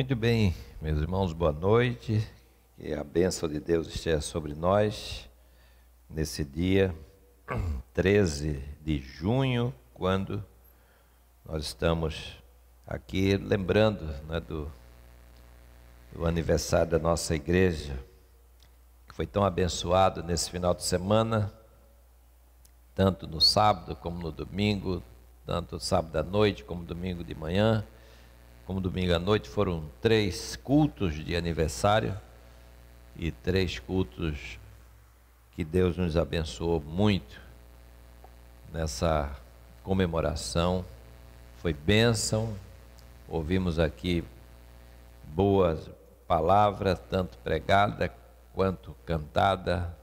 Muito bem, meus irmãos, boa noite. Que a bênção de Deus esteja sobre nós nesse dia 13 de junho, quando nós estamos aqui lembrando, né, do aniversário da nossa igreja, que foi tão abençoado nesse final de semana, tanto no sábado como no domingo, tanto sábado à noite como domingo de manhã, como domingo à noite. Foram 3 cultos de aniversário e 3 cultos que Deus nos abençoou muito nessa comemoração. Foi bênção, ouvimos aqui boas palavras, tanto pregada quanto cantada,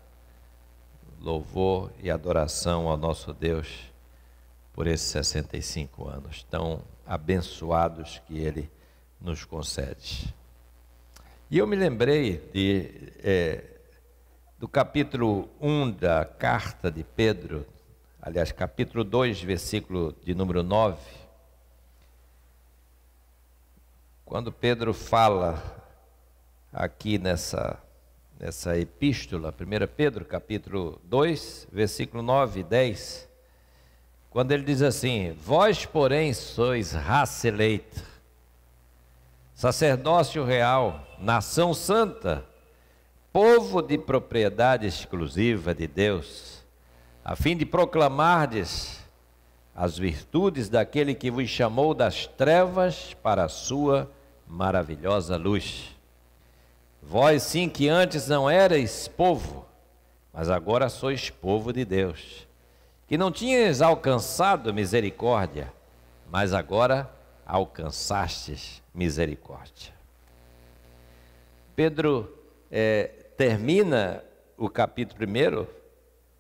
louvor e adoração ao nosso Deus por esses 65 anos tão abençoados que Ele nos concede. E eu me lembrei do capítulo 1 da carta de Pedro, aliás, capítulo 2, versículo de número 9, quando Pedro fala aqui nessa epístola, 1 Pedro, capítulo 2, versículo 9 e 10, quando ele diz assim: vós, porém, sois raça eleita, sacerdócio real, nação santa, povo de propriedade exclusiva de Deus, a fim de proclamardes as virtudes daquele que vos chamou das trevas para a sua maravilhosa luz. Vós sim que antes não erais povo, mas agora sois povo de Deus, que não tinhas alcançado misericórdia, mas agora alcançastes misericórdia. Pedro termina o capítulo 1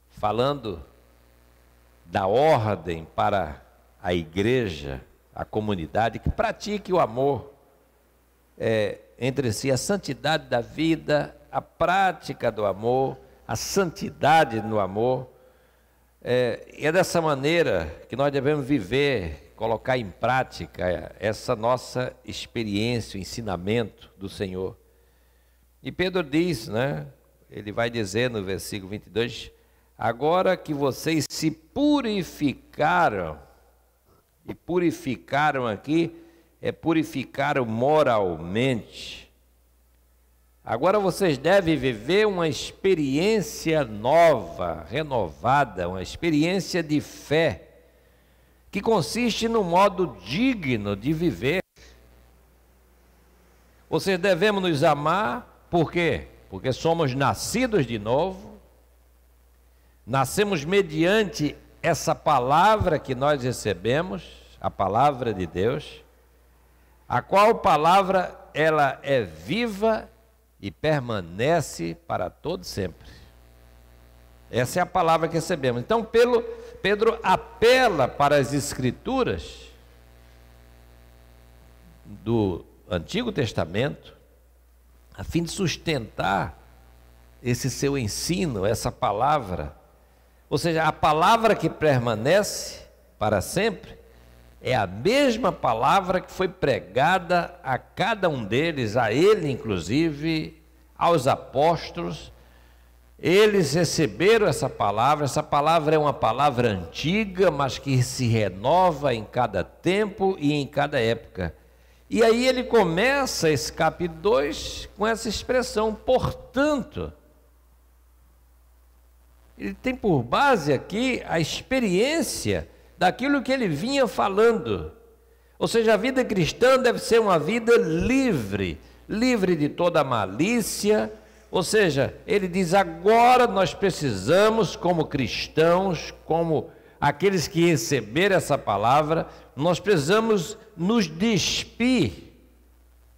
falando da ordem para a igreja, a comunidade, que pratique o amor entre si, a santidade da vida, a prática do amor, a santidade no amor. E é dessa maneira que nós devemos viver, colocar em prática essa nossa experiência, o ensinamento do Senhor. E Pedro diz, né, ele vai dizer no versículo 22, agora que vocês se purificaram, e purificaram aqui, purificaram moralmente, agora vocês devem viver uma experiência nova, renovada, uma experiência de fé, que consiste no modo digno de viver. Vocês devemos nos amar, por quê? Porque somos nascidos de novo, nascemos mediante essa palavra que nós recebemos, a palavra de Deus, a qual palavra ela é viva e permanece para todo sempre. Essa é a palavra que recebemos. Então Pedro apela para as Escrituras do Antigo Testamento, a fim de sustentar esse seu ensino, essa palavra. Ou seja, a palavra que permanece para sempre é a mesma palavra que foi pregada a cada um deles, a ele inclusive, aos apóstolos. Eles receberam essa palavra é uma palavra antiga, mas que se renova em cada tempo e em cada época. E aí ele começa esse capítulo 2 com essa expressão, portanto. Ele tem por base aqui a experiência daquilo que ele vinha falando. Ou seja, a vida cristã deve ser uma vida livre, livre de toda malícia. Ou seja, ele diz, agora nós precisamos, como cristãos, como aqueles que receberam essa palavra, nós precisamos nos despir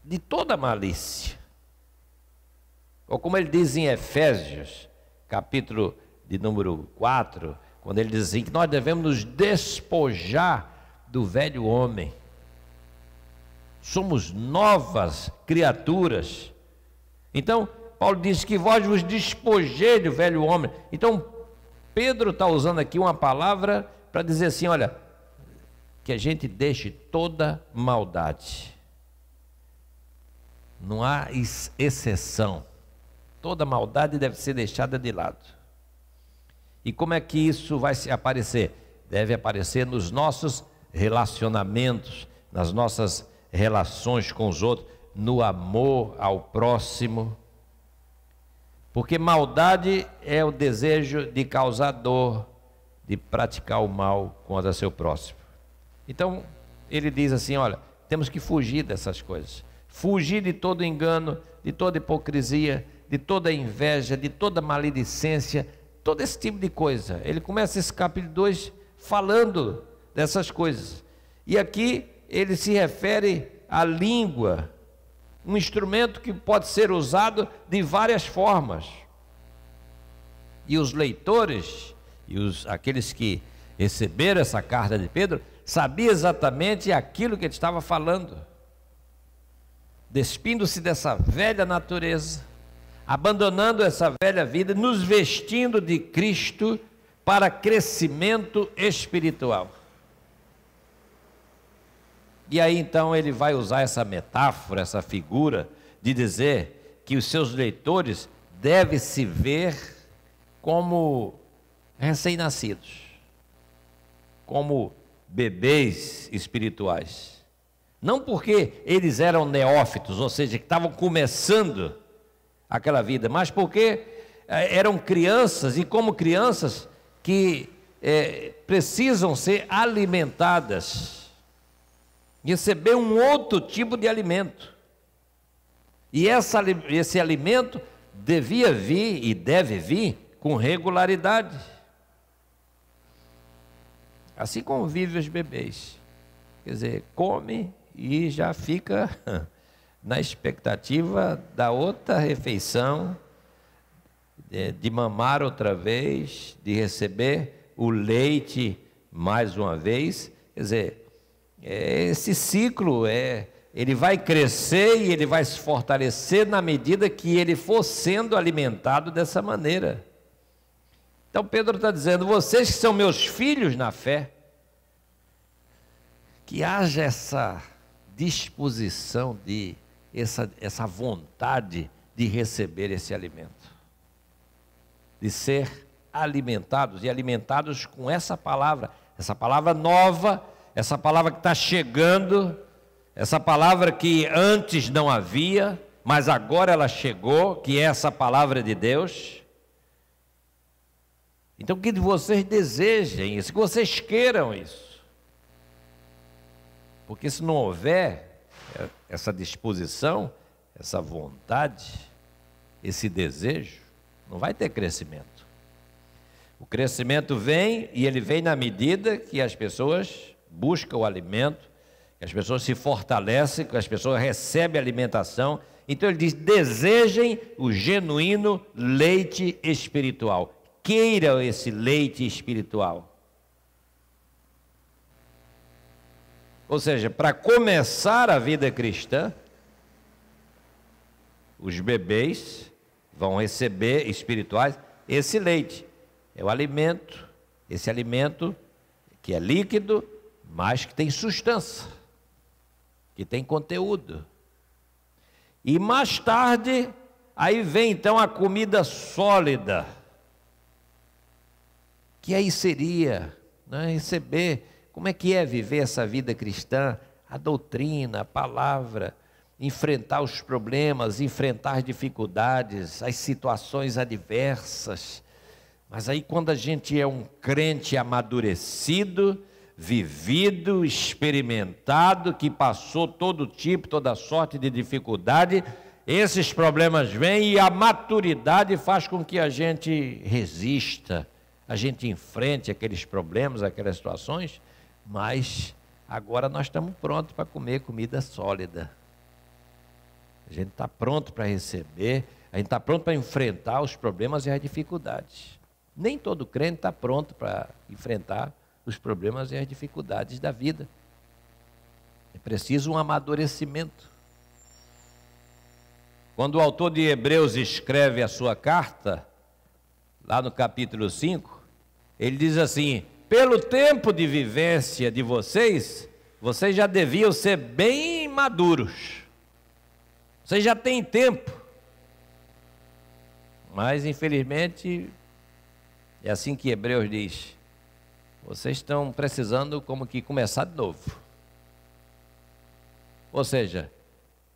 de toda malícia. Ou como ele diz em Efésios, capítulo de número 4, quando ele diz assim, que nós devemos nos despojar do velho homem. Somos novas criaturas. Então, Paulo diz que vós vos despojeis do velho homem. Então, Pedro está usando aqui uma palavra para dizer assim, olha, que a gente deixe toda maldade. não há exceção. Toda maldade deve ser deixada de lado. E como é que isso vai se aparecer? Deve aparecer nos nossos relacionamentos, nas nossas relações com os outros, no amor ao próximo. Porque maldade é o desejo de causar dor, de praticar o mal contra seu próximo. Então, ele diz assim, olha, temos que fugir dessas coisas. Fugir de todo engano, de toda hipocrisia, de toda inveja, de toda maledicência, todo esse tipo de coisa. Ele começa esse capítulo 2 falando dessas coisas. E aqui ele se refere à língua, um instrumento que pode ser usado de várias formas. E os leitores, e aqueles que receberam essa carta de Pedro, sabiam exatamente aquilo que ele estava falando. Despindo-se dessa velha natureza, abandonando essa velha vida, nos vestindo de Cristo para crescimento espiritual. E aí então ele vai usar essa metáfora, essa figura, de dizer que os seus leitores devem se ver como recém-nascidos, como bebês espirituais. Não porque eles eram neófitos, ou seja, que estavam começando aquela vida, mas porque eram crianças, e como crianças que precisam ser alimentadas, receber um outro tipo de alimento. E esse alimento devia vir e deve vir com regularidade. Assim como vivem os bebês. Quer dizer, come e já fica na expectativa da outra refeição, de mamar outra vez, de receber o leite mais uma vez. Quer dizer, esse ciclo ele vai crescer e ele vai se fortalecer na medida que ele for sendo alimentado dessa maneira. Então Pedro está dizendo, vocês que são meus filhos na fé, que haja essa disposição, essa vontade de receber esse alimento, de ser alimentados, e alimentados com essa palavra nova, essa palavra que está chegando, essa palavra que antes não havia, mas agora ela chegou, que é essa palavra de Deus. Então que vocês desejem isso, que vocês queiram isso. Porque se não houver essa disposição, essa vontade, esse desejo, não vai ter crescimento. O crescimento vem, e ele vem na medida que as pessoas buscam o alimento, que as pessoas se fortalecem, que as pessoas recebem alimentação. Então ele diz, desejem o genuíno leite espiritual. Queiram esse leite espiritual. Ou seja, para começar a vida cristã, os bebês vão receber espirituais esse leite. É o alimento, esse alimento que é líquido, mas que tem substância, que tem conteúdo. E mais tarde, aí vem então a comida sólida, que aí seria, né, receber, como é que é viver essa vida cristã, a doutrina, a palavra, enfrentar os problemas, enfrentar as dificuldades, as situações adversas. Mas aí quando a gente é um crente amadurecido, vivido, experimentado, que passou todo tipo, toda sorte de dificuldade, esses problemas vêm e a maturidade faz com que a gente resista, a gente enfrente aqueles problemas, aquelas situações, mas agora nós estamos prontos para comer comida sólida. A gente está pronto para receber, a gente está pronto para enfrentar os problemas e as dificuldades. Nem todo crente está pronto para enfrentar os problemas e as dificuldades da vida. É preciso um amadurecimento. Quando o autor de Hebreus escreve a sua carta, lá no capítulo 5, ele diz assim, pelo tempo de vivência de vocês, vocês já deviam ser bem maduros. Vocês já têm tempo. Mas, infelizmente, é assim que Hebreus diz: vocês estão precisando como que começar de novo. Ou seja,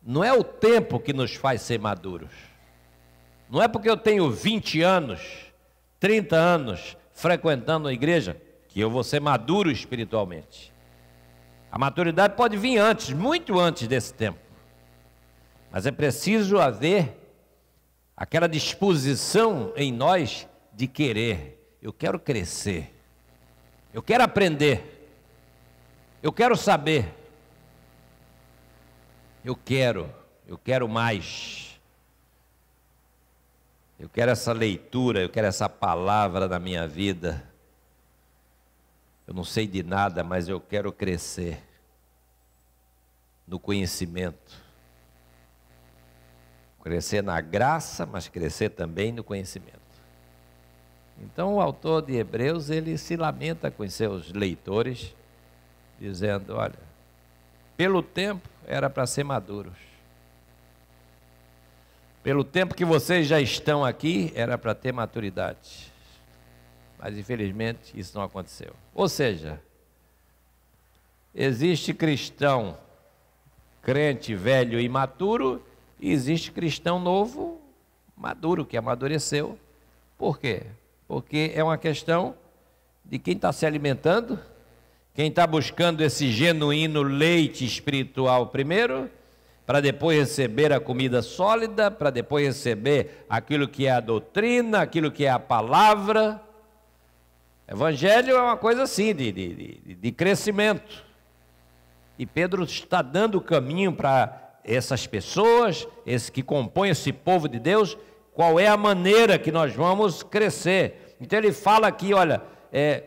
não é o tempo que nos faz ser maduros. Não é porque eu tenho 20 anos, 30 anos frequentando a igreja que eu vou ser maduro espiritualmente. A maturidade pode vir antes, muito antes desse tempo. Mas é preciso haver aquela disposição em nós de querer. Eu quero crescer. Eu quero aprender. Eu quero saber. Eu quero mais. Eu quero essa leitura, eu quero essa palavra na minha vida. Eu não sei de nada, mas eu quero crescer no conhecimento. Crescer na graça, mas crescer também no conhecimento. Então o autor de Hebreus, ele se lamenta com os seus leitores, dizendo: olha, pelo tempo era para ser maduros. Pelo tempo que vocês já estão aqui, era para ter maturidade. Mas infelizmente isso não aconteceu. Ou seja, existe cristão, crente velho e imaturo, e existe cristão novo, maduro, que amadureceu. Por quê? Porque é uma questão de quem está se alimentando, quem está buscando esse genuíno leite espiritual primeiro, para depois receber a comida sólida, para depois receber aquilo que é a doutrina, aquilo que é a palavra. Evangelho é uma coisa assim, de crescimento. E Pedro está dando o caminho para essas pessoas, esse que compõem esse povo de Deus, qual é a maneira que nós vamos crescer. Então ele fala aqui, olha,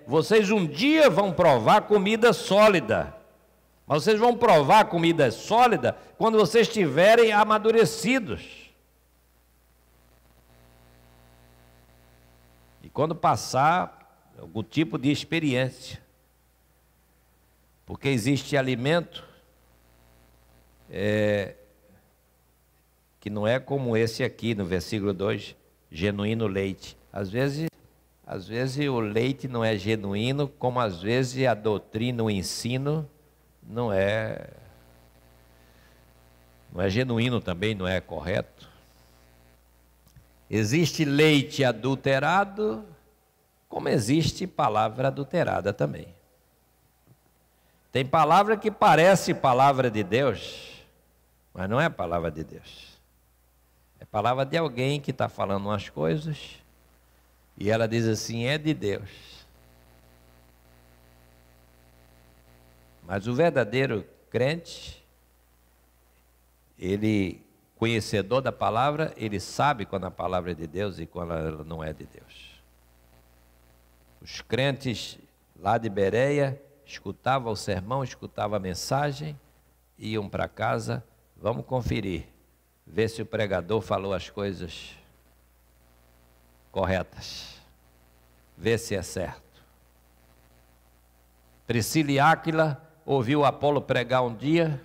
vocês um dia vão provar comida sólida, mas vocês vão provar comida sólida quando vocês estiverem amadurecidos. E quando passar algum tipo de experiência. Porque existe alimento que não é como esse aqui no versículo 2, genuíno leite. Às vezes o leite não é genuíno, como às vezes a doutrina, o ensino não é genuíno também, não é correto. Existe leite adulterado, como existe palavra adulterada também. Tem palavra que parece palavra de Deus, mas não é palavra de Deus. É palavra de alguém que está falando umas coisas e ela diz assim, é de Deus. Mas o verdadeiro crente, ele, conhecedor da palavra, ele sabe quando a palavra é de Deus e quando ela não é de Deus. Os crentes lá de Bereia escutavam o sermão, escutavam a mensagem, iam para casa, vamos conferir, ver se o pregador falou as coisas corretas, ver se é certo. Priscila e Áquila ouviu Apolo pregar um dia,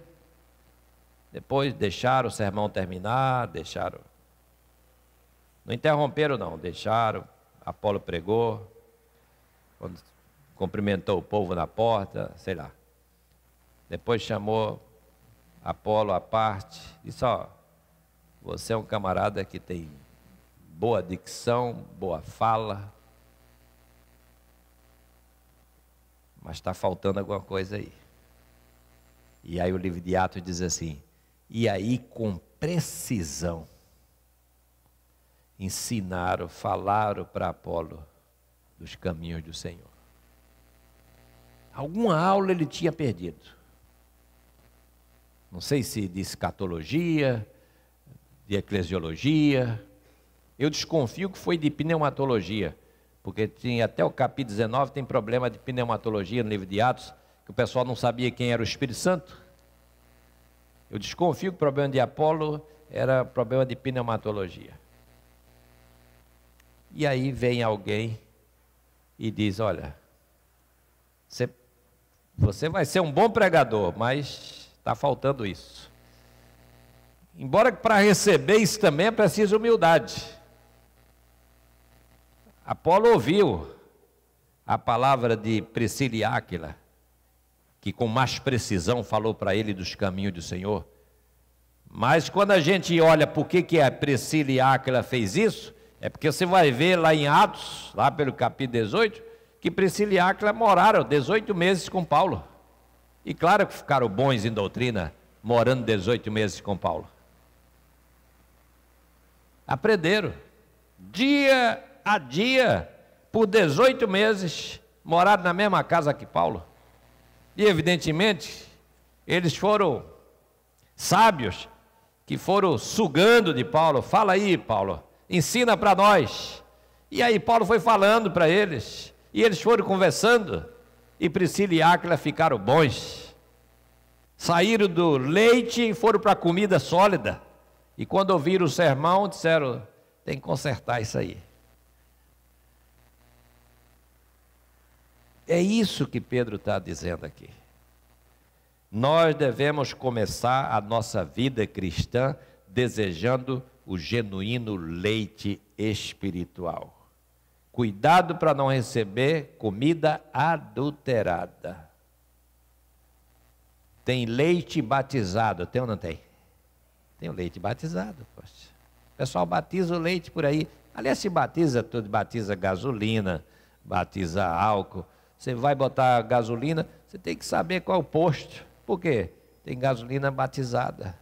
depois deixaram o sermão terminar, não interromperam não, deixaram, Apolo pregou, quando cumprimentou o povo na porta, sei lá. Depois chamou Apolo à parte, disse, ó, você é um camarada que tem boa dicção, boa fala, mas está faltando alguma coisa aí. E aí o livro de Atos diz assim, e aí com precisão, ensinaram, falaram para Apolo dos caminhos do Senhor. Alguma aula ele tinha perdido. Não sei se de escatologia, de eclesiologia. Eu desconfio que foi de pneumatologia, porque tinha, até o capítulo 19 tem problema de pneumatologia no livro de Atos, que o pessoal não sabia quem era o Espírito Santo. Eu desconfio que o problema de Apolo era problema de pneumatologia. E aí vem alguém e diz, olha, você vai ser um bom pregador, mas está faltando isso. Embora para receber isso também é preciso humildade. Apolo ouviu a palavra de Priscila e Áquila, que com mais precisão falou para ele dos caminhos do Senhor. Mas quando a gente olha por que a Priscila e Áquila fez isso, é porque você vai ver lá em Atos, lá pelo capítulo 18, que Priscila e Áquila moraram 18 meses com Paulo. E claro que ficaram bons em doutrina, morando 18 meses com Paulo. Aprenderam, dia a dia, por 18 meses, moraram na mesma casa que Paulo. E evidentemente, eles foram sábios, que foram sugando de Paulo. Fala aí, Paulo, ensina para nós. E aí Paulo foi falando para eles, e eles foram conversando, e Priscila e Áquila ficaram bons. Saíram do leite e foram para a comida sólida. E quando ouviram o sermão, disseram, tem que consertar isso aí. É isso que Pedro está dizendo aqui. Nós devemos começar a nossa vida cristã desejando o genuíno leite espiritual. Cuidado para não receber comida adulterada. Tem leite batizado, tem ou não tem? Tem o leite batizado, poxa. O pessoal batiza o leite por aí. Aliás, se batiza tudo, batiza gasolina, batiza álcool. Você vai botar gasolina, você tem que saber qual é o posto. Por quê? Tem gasolina batizada.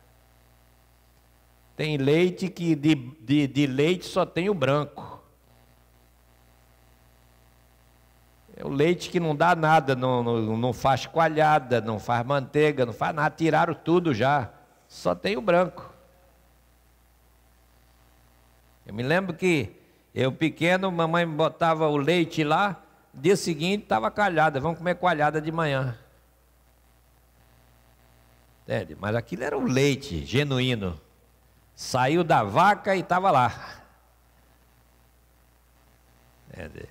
Tem leite que de leite só tem o branco. É o leite que não dá nada, não faz coalhada, não faz manteiga, não faz nada. Tiraram tudo já. Só tem o branco. Eu me lembro que eu pequeno, mamãe botava o leite lá, dia seguinte estava coalhada, vamos comer coalhada de manhã. Entende? Mas aquilo era um leite genuíno. Saiu da vaca e estava lá. Entende?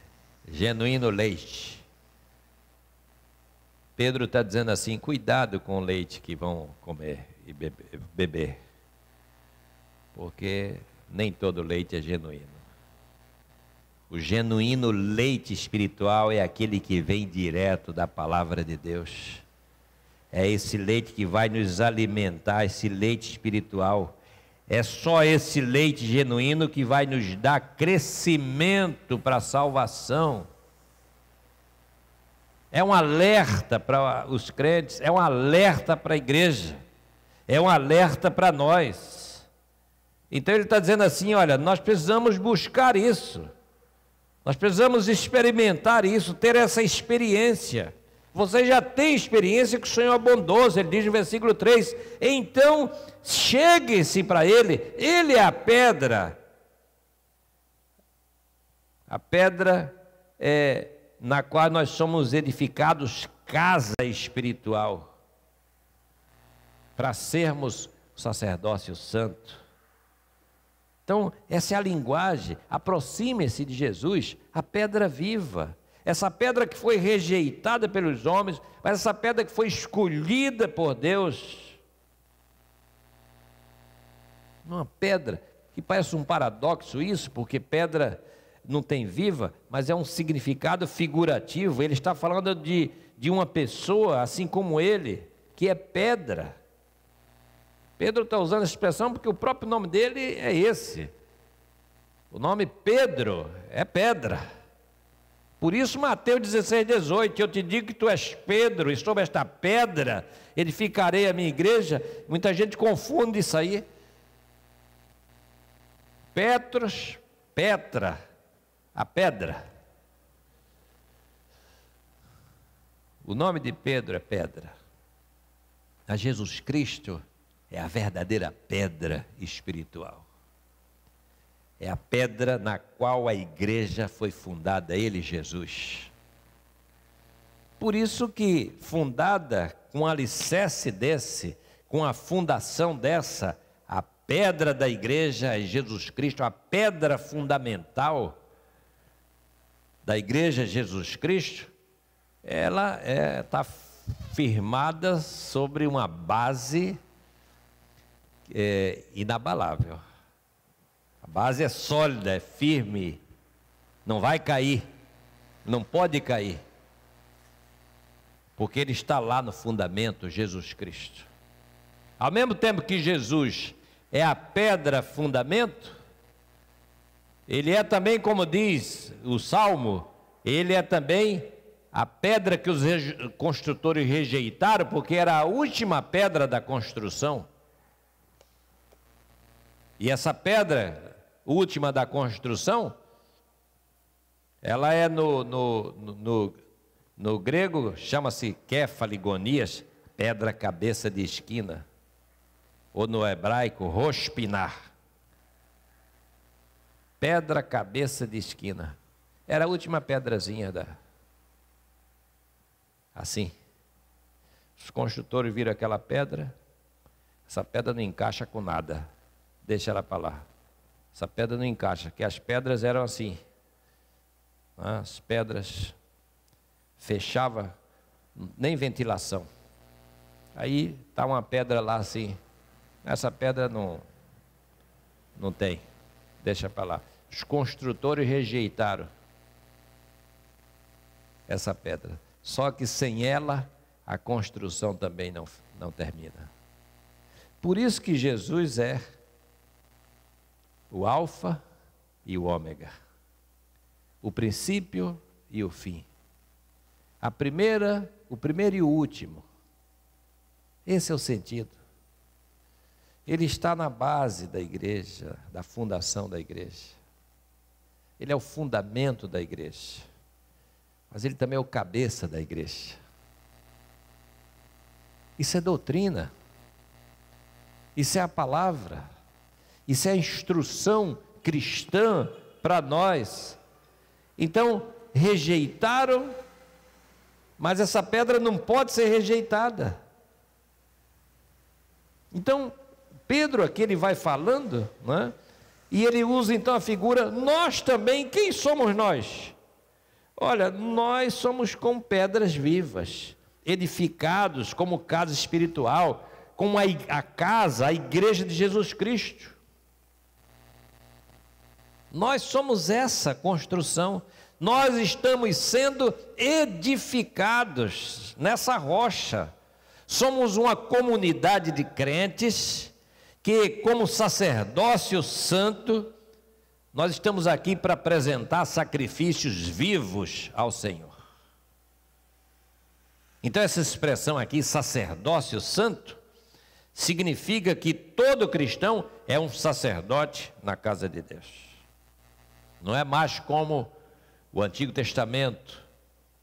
Genuíno leite. Pedro está dizendo assim, cuidado com o leite que vão comer e beber. Porque nem todo leite é genuíno. O genuíno leite espiritual é aquele que vem direto da palavra de Deus. É esse leite que vai nos alimentar, esse leite espiritual. É só esse leite genuíno que vai nos dar crescimento para a salvação. É um alerta para os crentes, é um alerta para a igreja, é um alerta para nós. Então ele está dizendo assim, olha, nós precisamos buscar isso. Nós precisamos experimentar isso, ter essa experiência. Você já tem experiência que o Senhor é bondoso, ele diz no versículo 3, então chegue-se para ele é a pedra na qual nós somos edificados casa espiritual, para sermos o sacerdócio santo. Então, essa é a linguagem, aproxime-se de Jesus, a pedra viva. Essa pedra que foi rejeitada pelos homens, mas essa pedra que foi escolhida por Deus. Uma pedra que parece um paradoxo isso, porque pedra não tem viva, mas é um significado figurativo. Ele está falando de uma pessoa, assim como ele, que é pedra. Pedro está usando essa expressão porque o próprio nome dele é esse. O nome Pedro é pedra. Por isso Mateus 16:18, eu te digo que tu és Pedro, e sobre esta pedra edificarei a minha igreja. Muita gente confunde isso aí. Petros, Petra, a pedra. O nome de Pedro é pedra. A Jesus Cristo é a verdadeira pedra espiritual. É a pedra na qual a igreja foi fundada, ele, Jesus. Por isso que, fundada com alicerce desse, com a fundação dessa, a pedra da igreja é Jesus Cristo, a pedra fundamental da igreja Jesus Cristo, ela está firmada sobre uma base inabalável. A base é sólida, é firme, não vai cair, não pode cair, porque ele está lá no fundamento, Jesus Cristo. Ao mesmo tempo que Jesus é a pedra fundamento, ele é também, como diz o Salmo, ele é também a pedra que os construtores rejeitaram, porque era a última pedra da construção. E essa pedra última da construção, ela é no grego, chama-se kefaligonias, pedra cabeça de esquina, ou no hebraico, rospinar. Pedra cabeça de esquina. Era a última pedrazinha assim. Os construtores viram aquela pedra, essa pedra não encaixa com nada, deixa ela para lá. Essa pedra não encaixa, que as pedras eram assim. As pedras fechava, nem ventilação. Aí está uma pedra lá assim, essa pedra não tem, deixa para lá. Os construtores rejeitaram essa pedra. Só que sem ela, a construção também não termina. Por isso que Jesus é o alfa e o ômega, o princípio e o fim, o primeiro e o último. Esse é o sentido. Ele está na base da igreja, da fundação da igreja. Ele é o fundamento da igreja, mas ele também é o cabeça da igreja. Isso é doutrina, isso é a palavra, isso é a instrução cristã para nós. Então, rejeitaram, mas essa pedra não pode ser rejeitada. Então, Pedro aqui ele vai falando, né? E ele usa então a figura, nós também, quem somos nós? Olha, nós somos como pedras vivas, edificados como casa espiritual, como a casa, a igreja de Jesus Cristo. Nós somos essa construção, nós estamos sendo edificados nessa rocha. Somos uma comunidade de crentes que, como sacerdócio santo, nós estamos aqui para apresentar sacrifícios vivos ao Senhor. Então essa expressão aqui, sacerdócio santo, significa que todo cristão é um sacerdote na casa de Deus. Não é mais como o Antigo Testamento,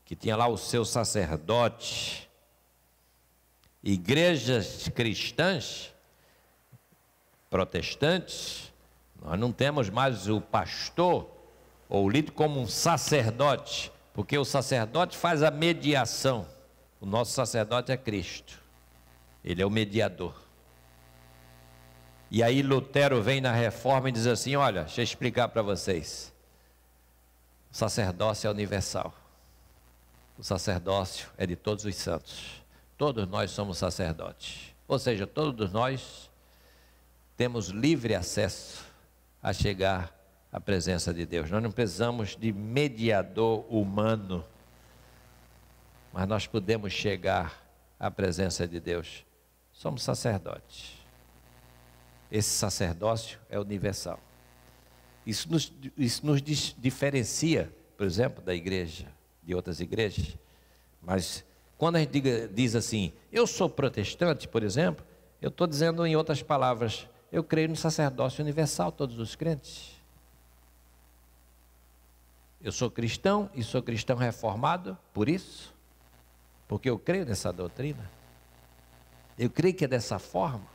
que tinha lá o seu sacerdote. Igrejas cristãs, protestantes, nós não temos mais o pastor ou o líder como um sacerdote, porque o sacerdote faz a mediação. O nosso sacerdote é Cristo, ele é o mediador. E aí Lutero vem na reforma e diz assim, olha, deixa eu explicar para vocês, o sacerdócio é universal, o sacerdócio é de todos os santos, todos nós somos sacerdotes, ou seja, todos nós temos livre acesso a chegar à presença de Deus. Nós não precisamos de mediador humano, mas nós podemos chegar à presença de Deus. Somos sacerdotes. Esse sacerdócio é universal. Isso nos diferencia, por exemplo, da igreja, de outras igrejas. Mas quando a gente diz assim, eu sou protestante, por exemplo, eu estou dizendo em outras palavras, eu creio no sacerdócio universal, todos os crentes. Eu sou cristão e sou cristão reformado, por isso, porque eu creio nessa doutrina. Eu creio que é dessa forma.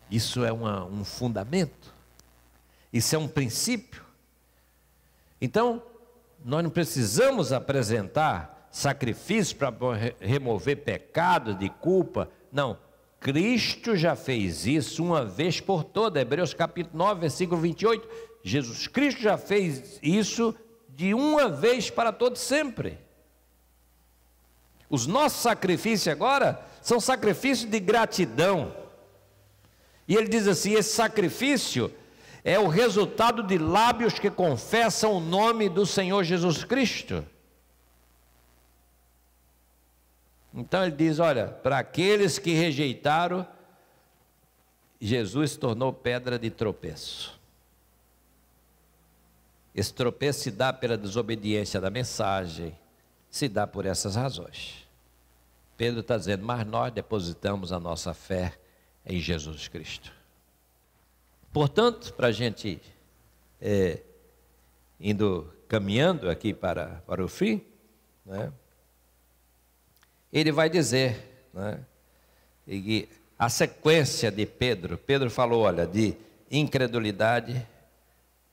Isso é um fundamento, isso é um princípio. Então, nós não precisamos apresentar sacrifício para remover pecado de culpa, não. Cristo já fez isso uma vez por todas, Hebreus capítulo 9, versículo 28, Jesus Cristo já fez isso de uma vez para todo sempre. Os nossos sacrifícios agora são sacrifícios de gratidão. E ele diz assim: esse sacrifício é o resultado de lábios que confessam o nome do Senhor Jesus Cristo. Então ele diz: olha, para aqueles que rejeitaram, Jesus se tornou pedra de tropeço. Esse tropeço se dá pela desobediência da mensagem, se dá por essas razões. Pedro está dizendo: mas nós depositamos a nossa fé em Jesus Cristo. Portanto, para a gente caminhando aqui para o fim, né, ele vai dizer, né, e a sequência de Pedro falou, olha, de incredulidade,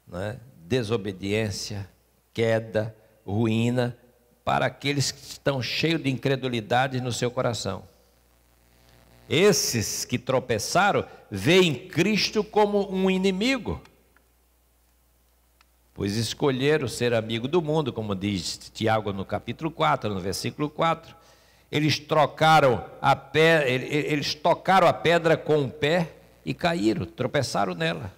né, desobediência, queda, ruína, para aqueles que estão cheios de incredulidade no seu coração. Esses que tropeçaram veem Cristo como um inimigo, pois escolheram ser amigo do mundo, como diz Tiago no capítulo 4, no versículo 4. Eles tocaram a pedra com o pé e caíram, tropeçaram nela.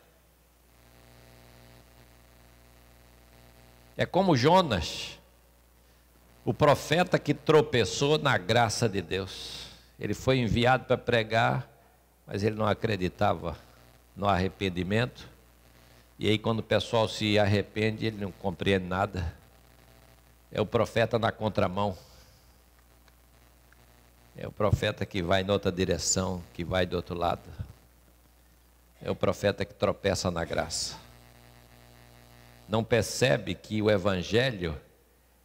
É como Jonas, o profeta que tropeçou na graça de Deus. Ele foi enviado para pregar, mas ele não acreditava no arrependimento. E aí quando o pessoal se arrepende, ele não compreende nada. É o profeta na contramão. É o profeta que vai em outra direção, que vai do outro lado. É o profeta que tropeça na graça. Não percebe que o Evangelho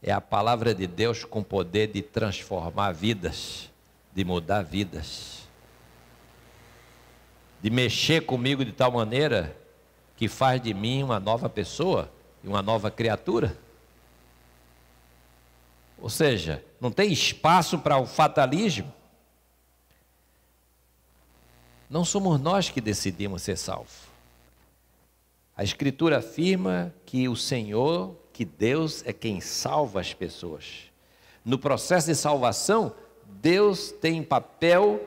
é a palavra de Deus com poder de transformar vidas, de mudar vidas, de mexer comigo de tal maneira que faz de mim uma nova pessoa e uma nova criatura. Ou seja, não tem espaço para o fatalismo. Não somos nós que decidimos ser salvos. A Escritura afirma que o Senhor, que Deus é quem salva as pessoas. No processo de salvação, Deus tem papel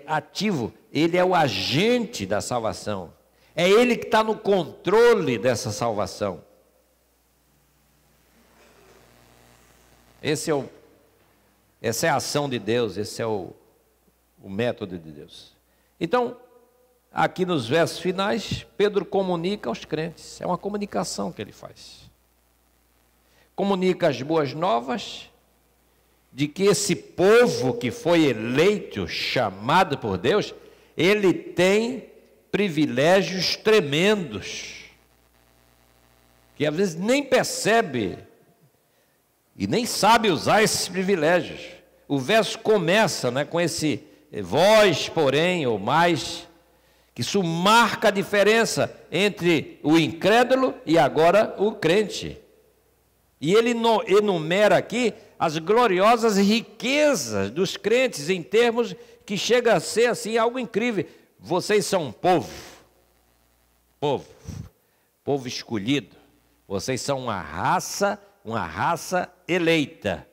ativo. Ele é o agente da salvação. É Ele que está no controle dessa salvação. Essa é a ação de Deus, esse é o método de Deus. Então, aqui nos versos finais, Pedro comunica aos crentes. É uma comunicação que ele faz. Comunica as boas novas de que esse povo que foi eleito, chamado por Deus, ele tem privilégios tremendos, que às vezes nem percebe e nem sabe usar esses privilégios. O verso começa, né, com esse vós, porém, ou mais, que isso marca a diferença entre o incrédulo e agora o crente. E ele enumera aqui as gloriosas riquezas dos crentes em termos que chega a ser assim algo incrível. Vocês são um povo escolhido. Vocês são uma raça eleita.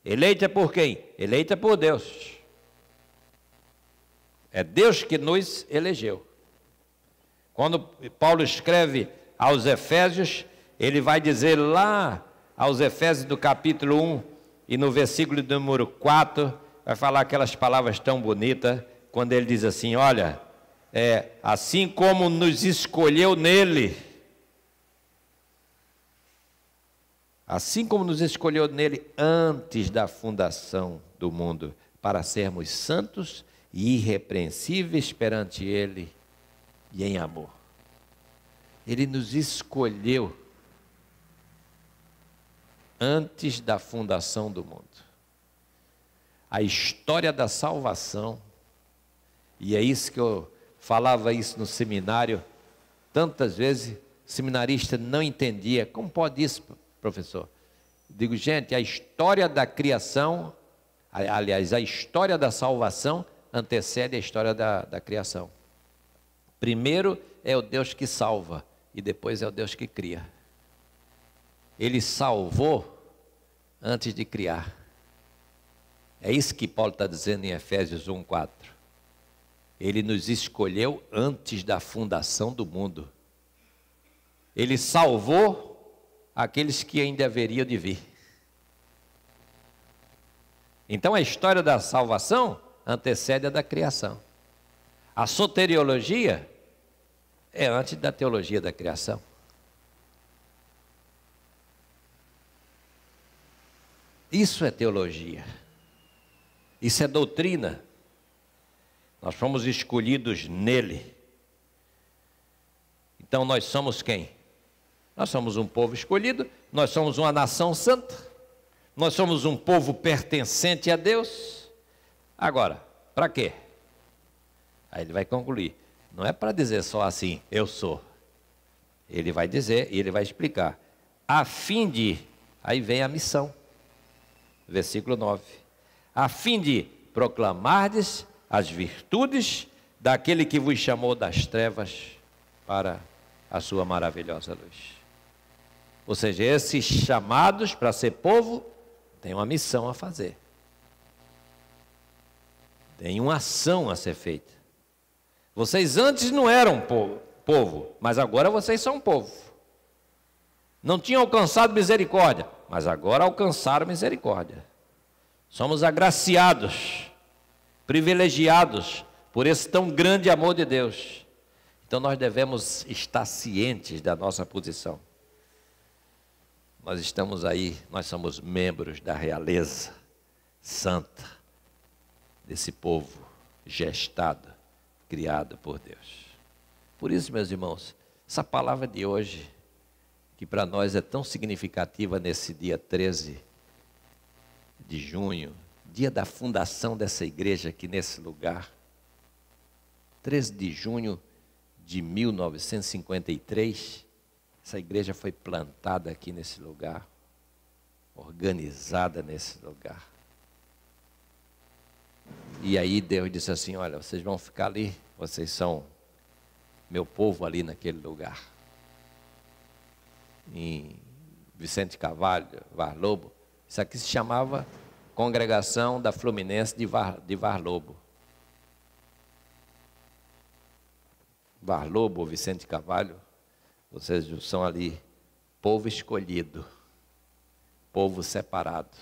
Eleita por quem? Eleita por Deus. É Deus que nos elegeu. Quando Paulo escreve aos Efésios, ele vai dizer lá aos Efésios do capítulo 1 e no versículo número 4, vai falar aquelas palavras tão bonitas, quando ele diz assim: olha, assim como nos escolheu nele, assim como nos escolheu nele antes da fundação do mundo, para sermos santos e irrepreensíveis perante ele e em amor. Ele nos escolheu antes da fundação do mundo. A história da salvação, e é isso que eu falava isso no seminário, tantas vezes o seminarista não entendia. Como pode isso, professor? Digo, gente, a história da criação, aliás, a história da salvação antecede a história da criação. Primeiro é o Deus que salva e depois é o Deus que cria. Ele salvou antes de criar. É isso que Paulo está dizendo em Efésios 1:4. Ele nos escolheu antes da fundação do mundo. Ele salvou aqueles que ainda haveriam de vir. Então a história da salvação antecede a da criação. A soteriologia é antes da teologia da criação. Isso é teologia. Isso é doutrina. Nós fomos escolhidos nele. Então nós somos quem? Nós somos um povo escolhido, nós somos uma nação santa, nós somos um povo pertencente a Deus. Agora, para quê? Aí ele vai concluir. Não é para dizer só assim, eu sou. Ele vai dizer e ele vai explicar. A fim de, aí vem a missão. Versículo 9. A fim de proclamardes as virtudes daquele que vos chamou das trevas para a sua maravilhosa luz. Ou seja, esses chamados para ser povo têm uma missão a fazer. Tem uma ação a ser feita. Vocês antes não eram povo, mas agora vocês são povo. Não tinham alcançado misericórdia, mas agora alcançaram misericórdia. Somos agraciados, privilegiados por esse tão grande amor de Deus. Então nós devemos estar cientes da nossa posição. Nós estamos aí, nós somos membros da realeza santa, desse povo gestado, criado por Deus. Por isso, meus irmãos, essa palavra de hoje, que para nós é tão significativa nesse dia 13 de junho, dia da fundação dessa igreja aqui nesse lugar, 13 de junho de 1953, essa igreja foi plantada aqui nesse lugar, organizada nesse lugar. E aí Deus disse assim, olha, vocês vão ficar ali, vocês são meu povo ali naquele lugar. Em Vicente Carvalho, Varlobo, isso aqui se chamava Congregação da Fluminense de Varlobo. Varlobo, Vicente Carvalho, vocês são ali povo escolhido, povo separado,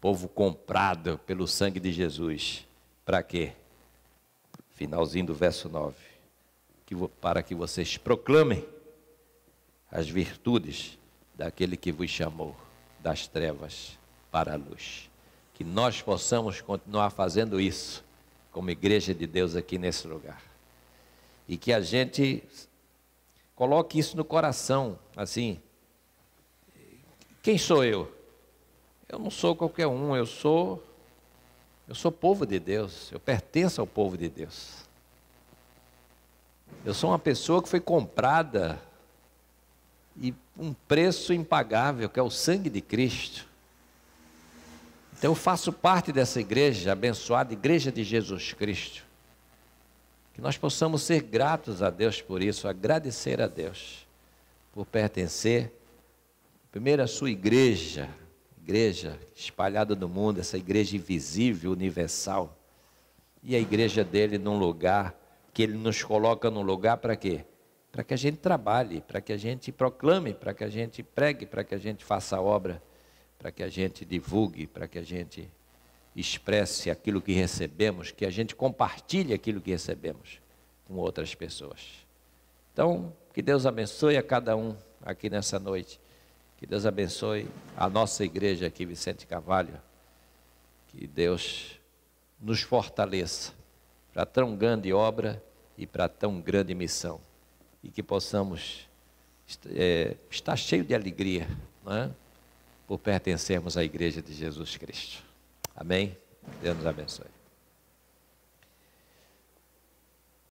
povo comprado pelo sangue de Jesus. Para quê? Finalzinho do verso 9. Para que vocês proclamem as virtudes daquele que vos chamou das trevas para a luz. Que nós possamos continuar fazendo isso como igreja de Deus aqui nesse lugar. E que a gente coloque isso no coração, assim. Quem sou eu? Eu não sou qualquer um, eu sou povo de Deus, eu pertenço ao povo de Deus. Eu sou uma pessoa que foi comprada e um preço impagável, que é o sangue de Cristo. Então eu faço parte dessa igreja abençoada, Igreja de Jesus Cristo. Que nós possamos ser gratos a Deus por isso, agradecer a Deus por pertencer, primeiro à sua igreja espalhada no mundo, essa igreja invisível, universal, e a igreja dele num lugar, que ele nos coloca num lugar para quê? Para que a gente trabalhe, para que a gente proclame, para que a gente pregue, para que a gente faça a obra, para que a gente divulgue, para que a gente expresse aquilo que recebemos, que a gente compartilhe aquilo que recebemos com outras pessoas. Então, que Deus abençoe a cada um aqui nessa noite. Que Deus abençoe a nossa igreja aqui, Vicente Carvalho. Que Deus nos fortaleça para tão grande obra e para tão grande missão. E que possamos estar cheio de alegria, não é? Por pertencermos à igreja de Jesus Cristo. Amém? Deus nos abençoe.